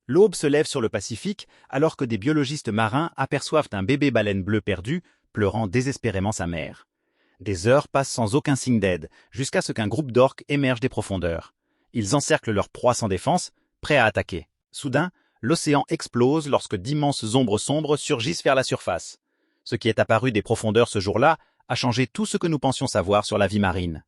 L'aube se lève sur le Pacifique alors que des biologistes marins aperçoivent un bébé baleine bleue perdu, pleurant désespérément sa mère. Des heures passent sans aucun signe d'aide, jusqu'à ce qu'un groupe d'orques émerge des profondeurs. Ils encerclent leur proie sans défense, prêts à attaquer. Soudain, l'océan explose lorsque d'immenses ombres sombres surgissent vers la surface. Ce qui est apparu des profondeurs ce jour-là a changé tout ce que nous pensions savoir sur la vie marine.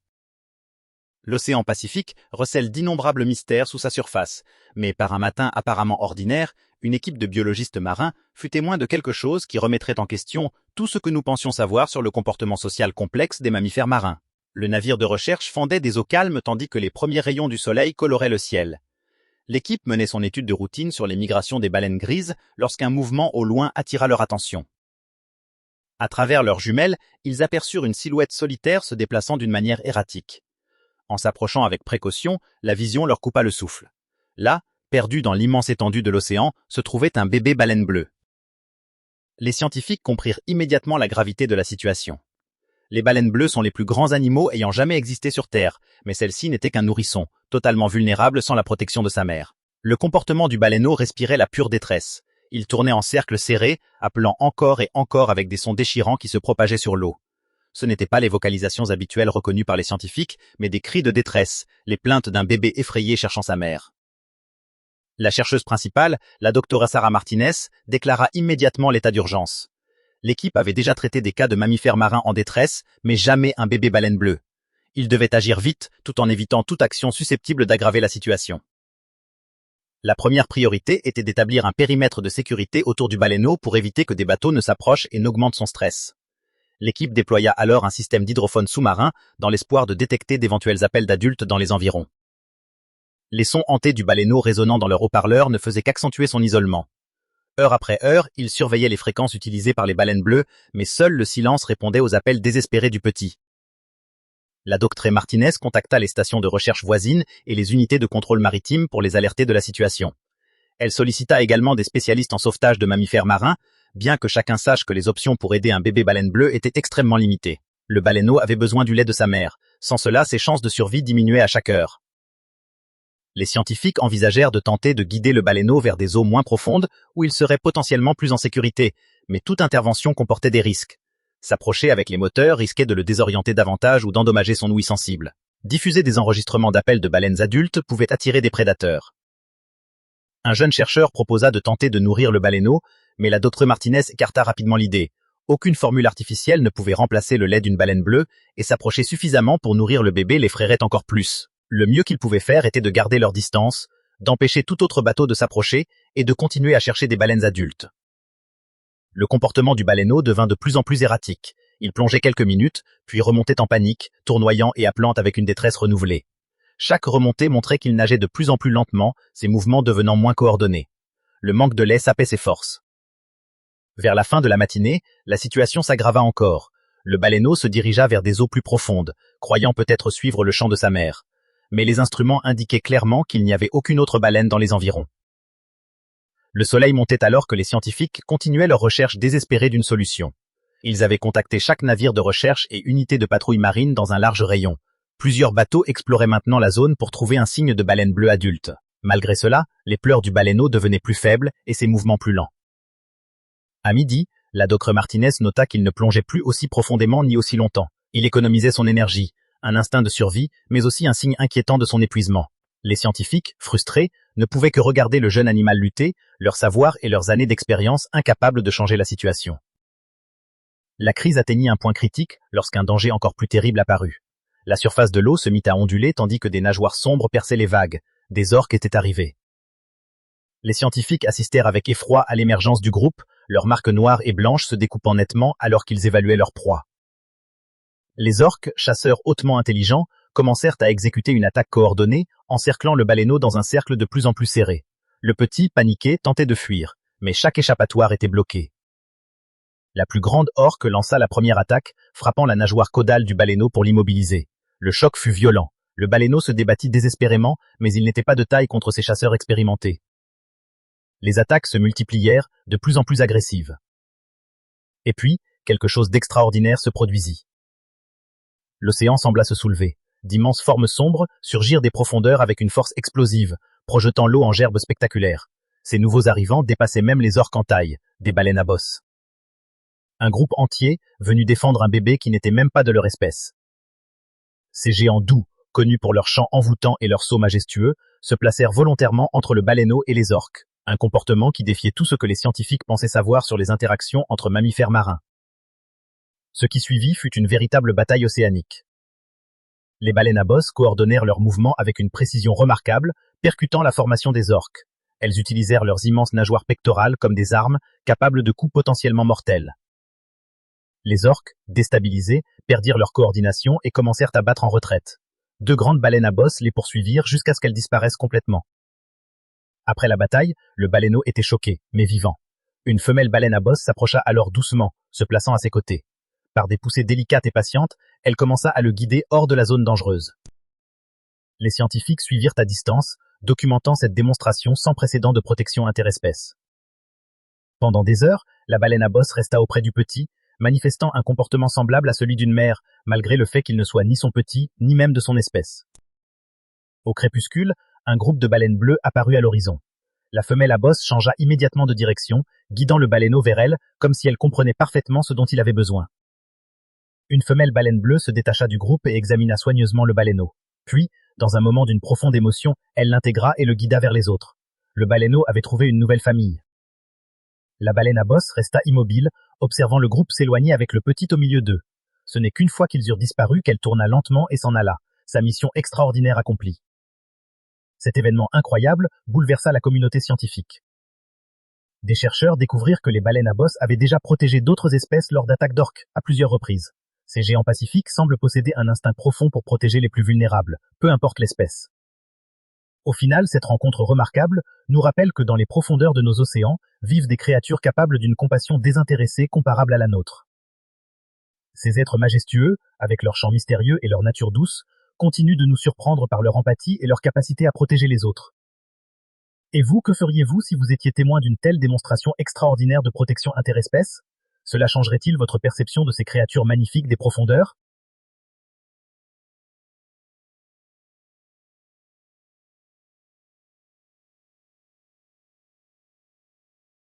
L'océan Pacifique recèle d'innombrables mystères sous sa surface, mais par un matin apparemment ordinaire, une équipe de biologistes marins fut témoin de quelque chose qui remettrait en question tout ce que nous pensions savoir sur le comportement social complexe des mammifères marins. Le navire de recherche fendait des eaux calmes tandis que les premiers rayons du soleil coloraient le ciel. L'équipe menait son étude de routine sur les migrations des baleines grises lorsqu'un mouvement au loin attira leur attention. À travers leurs jumelles, ils aperçurent une silhouette solitaire se déplaçant d'une manière erratique. En s'approchant avec précaution, la vision leur coupa le souffle. Là, perdu dans l'immense étendue de l'océan, se trouvait un bébé baleine bleue. Les scientifiques comprirent immédiatement la gravité de la situation. Les baleines bleues sont les plus grands animaux ayant jamais existé sur Terre, mais celle-ci n'était qu'un nourrisson, totalement vulnérable sans la protection de sa mère. Le comportement du baleineau respirait la pure détresse. Il tournait en cercle serré, appelant encore et encore avec des sons déchirants qui se propageaient sur l'eau. Ce n'étaient pas les vocalisations habituelles reconnues par les scientifiques, mais des cris de détresse, les plaintes d'un bébé effrayé cherchant sa mère. La chercheuse principale, la docteure Sarah Martinez, déclara immédiatement l'état d'urgence. L'équipe avait déjà traité des cas de mammifères marins en détresse, mais jamais un bébé baleine bleue. Ils devaient agir vite, tout en évitant toute action susceptible d'aggraver la situation. La première priorité était d'établir un périmètre de sécurité autour du baleineau pour éviter que des bateaux ne s'approchent et n'augmentent son stress. L'équipe déploya alors un système d'hydrophone sous-marin dans l'espoir de détecter d'éventuels appels d'adultes dans les environs. Les sons hantés du baleineau résonnant dans leur haut-parleur ne faisaient qu'accentuer son isolement. Heure après heure, il surveillait les fréquences utilisées par les baleines bleues, mais seul le silence répondait aux appels désespérés du petit. La docteure Martinez contacta les stations de recherche voisines et les unités de contrôle maritime pour les alerter de la situation. Elle sollicita également des spécialistes en sauvetage de mammifères marins, bien que chacun sache que les options pour aider un bébé baleine bleue étaient extrêmement limitées. Le baleineau avait besoin du lait de sa mère. Sans cela, ses chances de survie diminuaient à chaque heure. Les scientifiques envisagèrent de tenter de guider le baleineau vers des eaux moins profondes où il serait potentiellement plus en sécurité, mais toute intervention comportait des risques. S'approcher avec les moteurs risquait de le désorienter davantage ou d'endommager son ouïe sensible. Diffuser des enregistrements d'appels de baleines adultes pouvait attirer des prédateurs. Un jeune chercheur proposa de tenter de nourrir le baleineau, mais la docteure Martinez écarta rapidement l'idée. Aucune formule artificielle ne pouvait remplacer le lait d'une baleine bleue, et s'approcher suffisamment pour nourrir le bébé l'effraierait encore plus. Le mieux qu'ils pouvaient faire était de garder leur distance, d'empêcher tout autre bateau de s'approcher et de continuer à chercher des baleines adultes. Le comportement du baleineau devint de plus en plus erratique. Il plongeait quelques minutes, puis remontait en panique, tournoyant et appelant avec une détresse renouvelée. Chaque remontée montrait qu'il nageait de plus en plus lentement, ses mouvements devenant moins coordonnés. Le manque de lait sapait ses forces. Vers la fin de la matinée, la situation s'aggrava encore. Le baleineau se dirigea vers des eaux plus profondes, croyant peut-être suivre le chant de sa mère. Mais les instruments indiquaient clairement qu'il n'y avait aucune autre baleine dans les environs. Le soleil montait alors que les scientifiques continuaient leur recherche désespérée d'une solution. Ils avaient contacté chaque navire de recherche et unité de patrouille marine dans un large rayon. Plusieurs bateaux exploraient maintenant la zone pour trouver un signe de baleine bleue adulte. Malgré cela, les pleurs du baleineau devenaient plus faibles et ses mouvements plus lents. À midi, la docteure Martinez nota qu'il ne plongeait plus aussi profondément ni aussi longtemps. Il économisait son énergie, un instinct de survie, mais aussi un signe inquiétant de son épuisement. Les scientifiques, frustrés, ne pouvaient que regarder le jeune animal lutter, leur savoir et leurs années d'expérience incapables de changer la situation. La crise atteignit un point critique lorsqu'un danger encore plus terrible apparut. La surface de l'eau se mit à onduler tandis que des nageoires sombres perçaient les vagues. Des orques étaient arrivés. Les scientifiques assistèrent avec effroi à l'émergence du groupe, leurs marques noires et blanches se découpant nettement alors qu'ils évaluaient leur proie. Les orques, chasseurs hautement intelligents, commencèrent à exécuter une attaque coordonnée, encerclant le baleineau dans un cercle de plus en plus serré. Le petit, paniqué, tentait de fuir, mais chaque échappatoire était bloqué. La plus grande orque lança la première attaque, frappant la nageoire caudale du baleineau pour l'immobiliser. Le choc fut violent. Le baleineau se débattit désespérément, mais il n'était pas de taille contre ses chasseurs expérimentés. Les attaques se multiplièrent, de plus en plus agressives. Et puis, quelque chose d'extraordinaire se produisit. L'océan sembla se soulever. D'immenses formes sombres surgirent des profondeurs avec une force explosive, projetant l'eau en gerbes spectaculaires. Ces nouveaux arrivants dépassaient même les orques en taille, des baleines à bosse. Un groupe entier venu défendre un bébé qui n'était même pas de leur espèce. Ces géants doux, connus pour leurs chants envoûtants et leurs sauts majestueux, se placèrent volontairement entre le baleineau et les orques, un comportement qui défiait tout ce que les scientifiques pensaient savoir sur les interactions entre mammifères marins. Ce qui suivit fut une véritable bataille océanique. Les baleines à bosse coordonnèrent leurs mouvements avec une précision remarquable, percutant la formation des orques. Elles utilisèrent leurs immenses nageoires pectorales comme des armes, capables de coups potentiellement mortels. Les orques, déstabilisés, perdirent leur coordination et commencèrent à battre en retraite. Deux grandes baleines à bosse les poursuivirent jusqu'à ce qu'elles disparaissent complètement. Après la bataille, le baleineau était choqué, mais vivant. Une femelle baleine à bosse s'approcha alors doucement, se plaçant à ses côtés. Par des poussées délicates et patientes, elle commença à le guider hors de la zone dangereuse. Les scientifiques suivirent à distance, documentant cette démonstration sans précédent de protection interespèce. Pendant des heures, la baleine à bosse resta auprès du petit, manifestant un comportement semblable à celui d'une mère, malgré le fait qu'il ne soit ni son petit, ni même de son espèce. Au crépuscule, un groupe de baleines bleues apparut à l'horizon. La femelle à bosse changea immédiatement de direction, guidant le baleineau vers elle, comme si elle comprenait parfaitement ce dont il avait besoin. Une femelle baleine bleue se détacha du groupe et examina soigneusement le baleineau. Puis, dans un moment d'une profonde émotion, elle l'intégra et le guida vers les autres. Le baleineau avait trouvé une nouvelle famille. La baleine à bosse resta immobile, observant le groupe s'éloigner avec le petit au milieu d'eux. Ce n'est qu'une fois qu'ils eurent disparu qu'elle tourna lentement et s'en alla, sa mission extraordinaire accomplie. Cet événement incroyable bouleversa la communauté scientifique. Des chercheurs découvrirent que les baleines à bosse avaient déjà protégé d'autres espèces lors d'attaques d'orques, à plusieurs reprises. Ces géants pacifiques semblent posséder un instinct profond pour protéger les plus vulnérables, peu importe l'espèce. Au final, cette rencontre remarquable nous rappelle que dans les profondeurs de nos océans vivent des créatures capables d'une compassion désintéressée comparable à la nôtre. Ces êtres majestueux, avec leurs chants mystérieux et leur nature douce, continuent de nous surprendre par leur empathie et leur capacité à protéger les autres. Et vous, que feriez-vous si vous étiez témoin d'une telle démonstration extraordinaire de protection interespèce ? Cela changerait-il votre perception de ces créatures magnifiques des profondeurs ?